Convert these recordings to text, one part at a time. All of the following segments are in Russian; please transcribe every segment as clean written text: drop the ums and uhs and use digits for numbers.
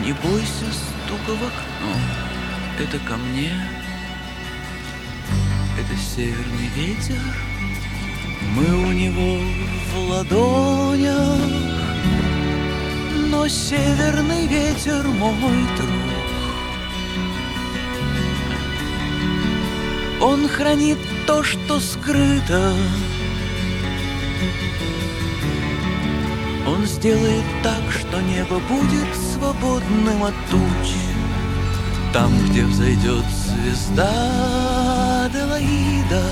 Не бойся стука в окно, это ко мне. Это северный ветер, мы у него в ладонях. Но северный ветер мой друг, он хранит то, что скрыто. Он сделает так, что небо будет свободным от туч. Там, где взойдет звезда Аделаида.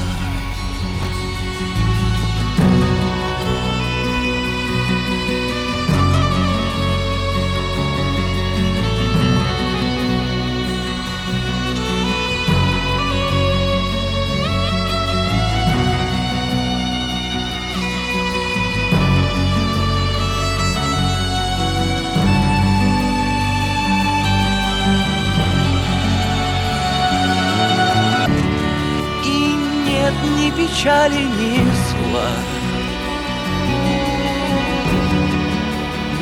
Ни печали, ни зла,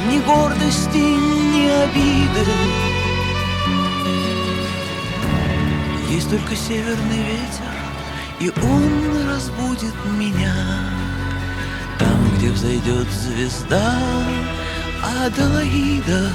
ни гордости, ни обиды. Есть только северный ветер, и он разбудит меня. Там, где взойдет звезда Аделаида.